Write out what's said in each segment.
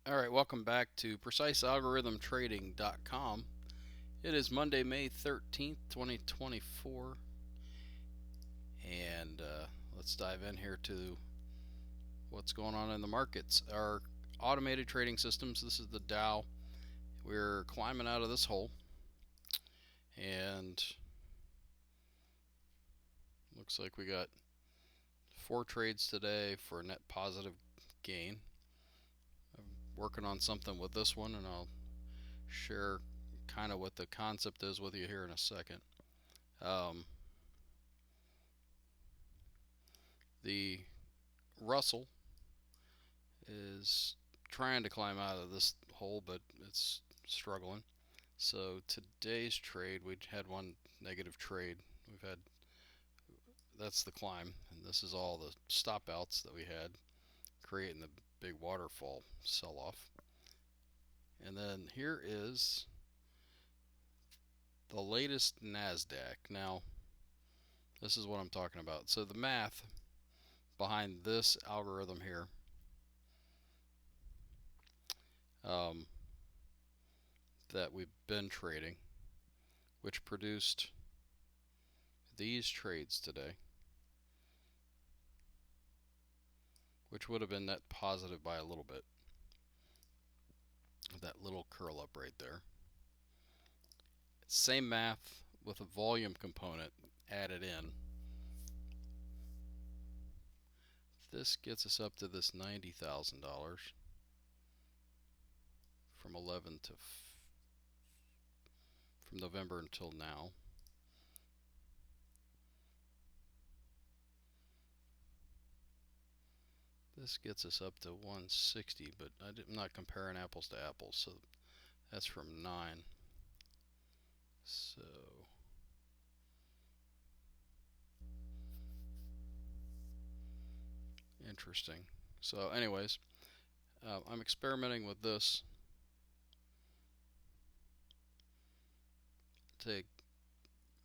All right, welcome back to PreciseAlgorithmTrading.com. It is Monday, May 13th, 2024, and let's dive in here to what's going on in the markets. Our automated trading systems, this is the Dow. We're climbing out of this hole, and looks like we got 4 trades today for a net positive gain. I'm working on something with this one, and I'll share kind of what the concept is with you here in a second. Um, the Russell is trying to climb out of this hole, but it's struggling. So today's trade, we had one negative trade. We've had That's the climb, and this is all the stop outs that we had, creating the big waterfall sell off. And then here is the latest NASDAQ. Now, this is what I'm talking about. So the math behind this algorithm here, um, that we've been trading, which produced these trades today, which would have been net positive by a little bit. That little curl up right there. Same math with a volume component added in. This gets us up to this $90,000 from 11 to from November until now. This gets us up to 160, but I'm not comparing apples to apples, so that's from 9. So interesting. So anyways, I'm experimenting with this to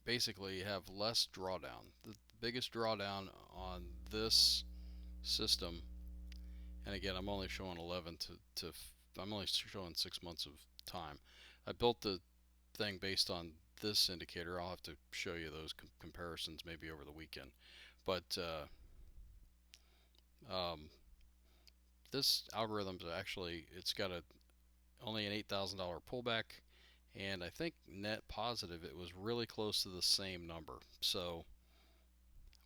basically have less drawdown. The biggest drawdown on this system, and again, I'm only showing 11 to I'm only showing 6 months of time. I built the thing based on this indicator. I'll have to show you those comparisons maybe over the weekend. But um, this algorithm is actually, it's got only an $8,000 pullback, and I think net positive it was really close to the same number. So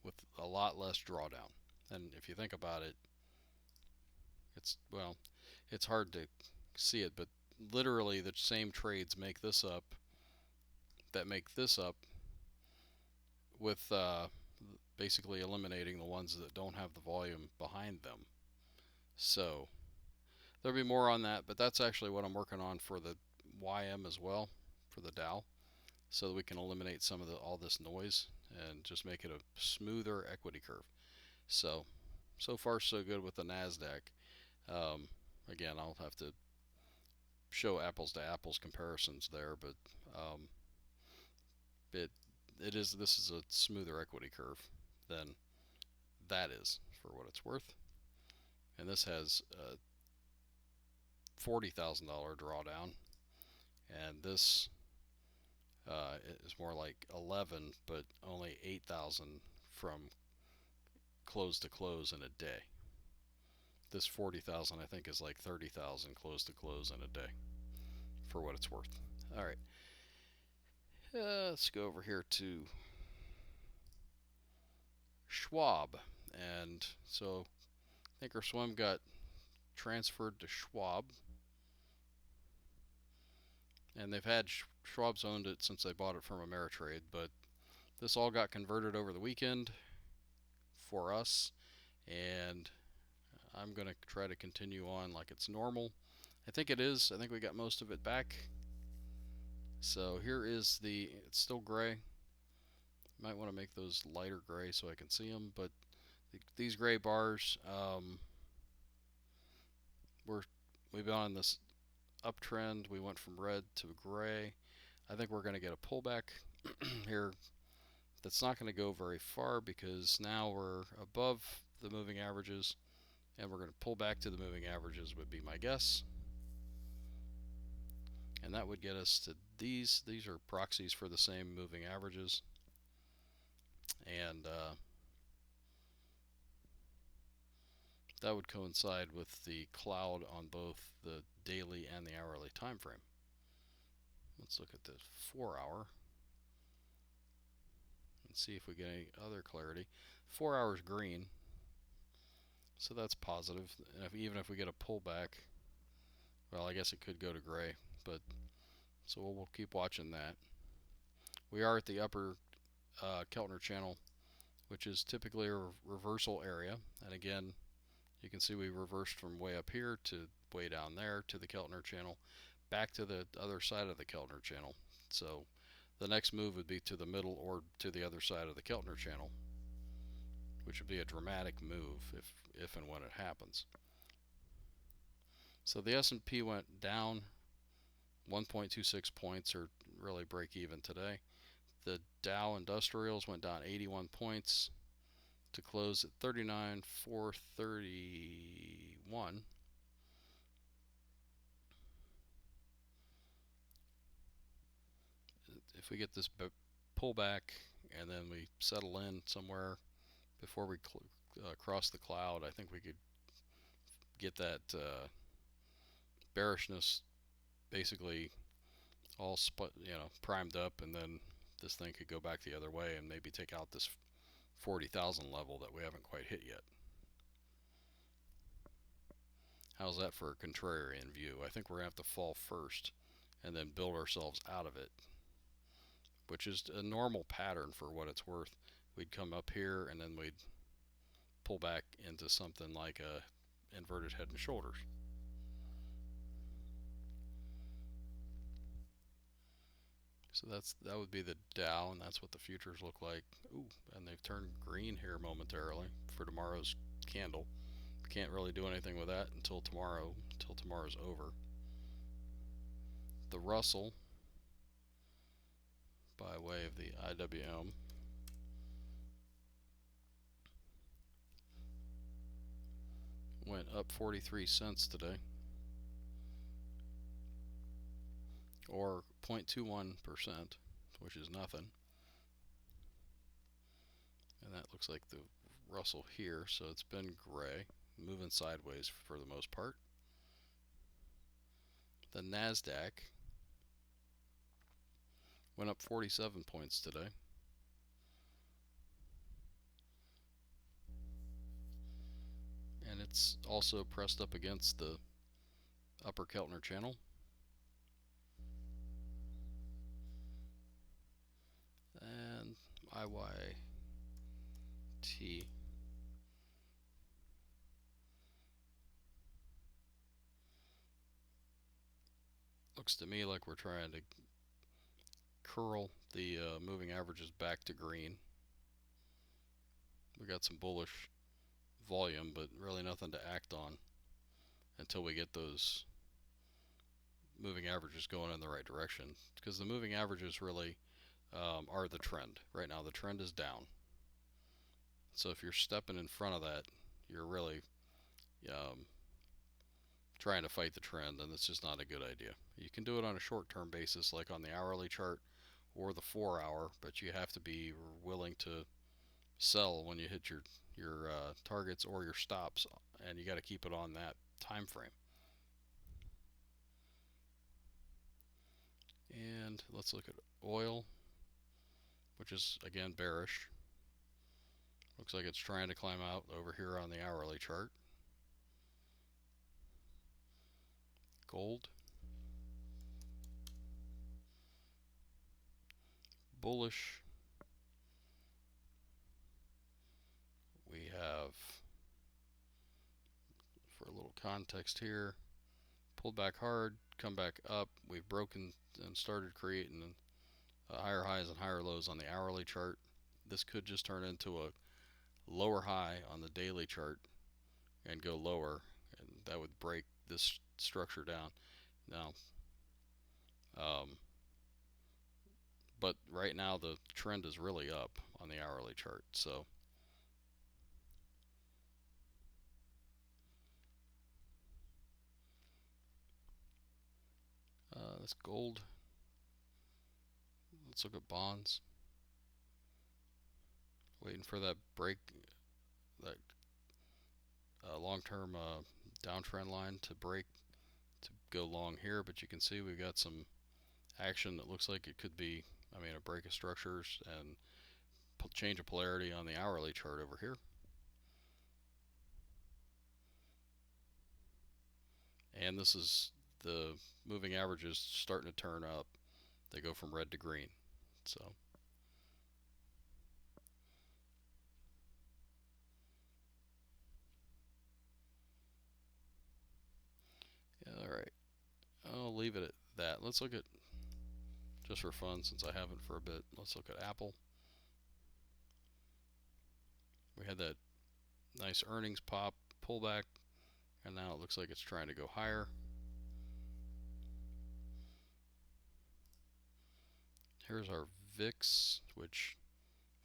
with a lot less drawdown. And if you think about it, it's hard to see it, but literally the same trades make this up that make this up with basically eliminating the ones that don't have the volume behind them. So there'll be more on that, but that's actually what I'm working on for the YM as well, for the Dow, so that we can eliminate some of all this noise and just make it a smoother equity curve. So far so good with the Nasdaq. Um, Again, I'll have to show apples to apples comparisons there, but um, it this is a smoother equity curve than that is, for what it's worth. And this has a $40,000 drawdown, and this is more like 11, but only 8,000 from close to close in a day. This 40,000 I think is like 30,000 close to close in a day, for what it's worth. All right, let's go over here to Schwab, and so Thinkorswim got transferred to Schwab, and they've had Schwab's owned it since they bought it from Ameritrade, but this all got converted over the weekend for us, and I'm going to try to continue on like it's normal. I think it is. I think we got most of it back. So here is it's still gray. Might want to make those lighter gray so I can see them, but these gray bars, we've been on this uptrend. We went from red to gray. I think we're going to get a pullback here that's not going to go very far, because now we're above the moving averages, and we're going to pull back to the moving averages would be my guess. and that would get us to these. These are proxies for the same moving averages, and that would coincide with the cloud on both the daily and the hourly time frame. Let's look at the 4-hour and see if we get any other clarity. 4 hours green, so that's positive. And even if we get a pullback, well, I guess it could go to gray, but so we'll keep watching that. We are at the upper Keltner channel, which is typically a reversal area, and again, you can see we reversed from way up here to way down there to the Keltner channel, back to the other side of the Keltner channel. So the next move would be to the middle or to the other side of the Keltner channel, which would be a dramatic move if and when it happens. So the S&P went down 1.26 points, or really break even today. The Dow Industrials went down 81 points to close at 39,431. If we get this pullback and then we settle in somewhere before we cross the cloud, I think we could get that bearishness basically all primed up, and then this thing could go back the other way and maybe take out this 40,000 level that we haven't quite hit yet. How's that for a contrarian view? I think we're going to have to fall first and then build ourselves out of it, which is a normal pattern for what it's worth. We'd come up here and then we'd pull back into something like a inverted head and shoulders. So that would be the Dow, and that's what the futures look like. Ooh, and they've turned green here momentarily for tomorrow's candle. Can't really do anything with that until tomorrow's over. The Russell, by way of the IWM, went up 43 cents today, or 0.21%, which is nothing. And that looks like the Russell here, so it's been gray, moving sideways for the most part. The NASDAQ went up 47 points today. And it's also pressed up against the upper Keltner channel. And IYT looks to me like we're trying to curl the moving averages back to green. We got some bullish volume, but really nothing to act on until we get those moving averages going in the right direction, because the moving averages really are the trend. Right now the trend is down, so if you're stepping in front of that, you're really trying to fight the trend, and it's just not a good idea. You can do it on a short-term basis like on the hourly chart or the 4-hour, but you have to be willing to sell when you hit your targets or your stops, and you got to keep it on that time frame. And let's look at oil, which is again bearish. Looks like it's trying to climb out over here on the hourly chart. Gold, bullish. We have, for a little context here, pulled back hard, come back up. We've broken and started creating higher highs and higher lows on the hourly chart. This could just turn into a lower high on the daily chart and go lower, and that would break this structure down. Now, but right now the trend is really up on the hourly chart, so That's gold. Let's look at bonds. Waiting for that break, that long-term downtrend line to break to go long here, but you can see we've got some action that looks like it could be, I mean, a break of structures and change of polarity on the hourly chart over here. And this is the moving averages starting to turn up. They go from red to green. So yeah, all right, I'll leave it at that. Let's look at, just for fun, since I haven't for a bit, let's look at Apple. We had that nice earnings pop pullback, and now it looks like it's trying to go higher. Here's our VIX, which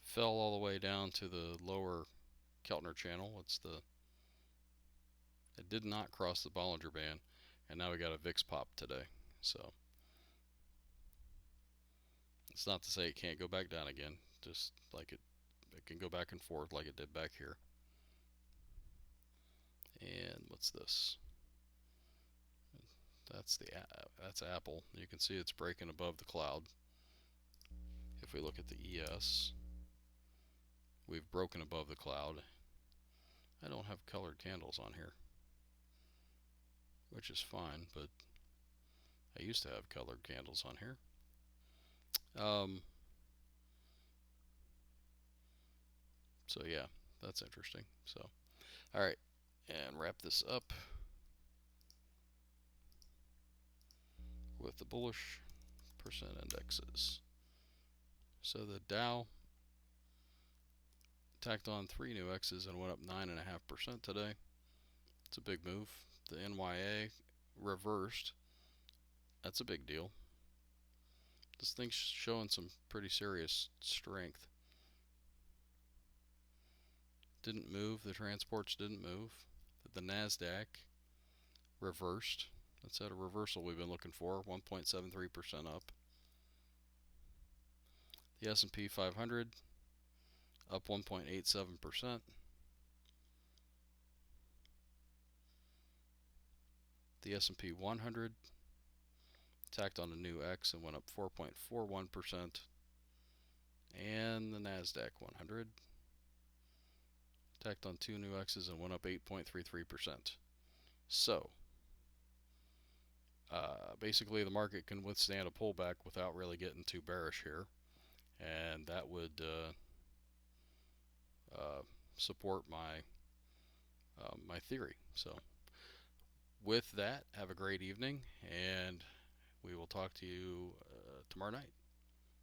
fell all the way down to the lower Keltner channel. It did not cross the Bollinger Band, and now we got a VIX pop today. So it's not to say it can't go back down again, just like it can go back and forth like it did back here. And what's this? That's Apple. You can see it's breaking above the cloud. If we look at the ES, we've broken above the cloud. I don't have colored candles on here, which is fine, but I used to have colored candles on here. So yeah, that's interesting. So, all right, and wrap this up with the bullish percent indexes. So the Dow tacked on 3 new X's and went up 9.5% today. It's a big move. The NYA reversed. That's a big deal. This thing's showing some pretty serious strength. Didn't move. The transports didn't move. The NASDAQ reversed. That's at a reversal we've been looking for, 1.73% up. The S&P 500 up 1.87%. The S&P 100 tacked on a new X and went up 4.41%. And the NASDAQ 100 tacked on 2 new X's and went up 8.33%. So, basically the market can withstand a pullback without really getting too bearish here. And that would support my my theory. So with that, have a great evening, and we will talk to you tomorrow night.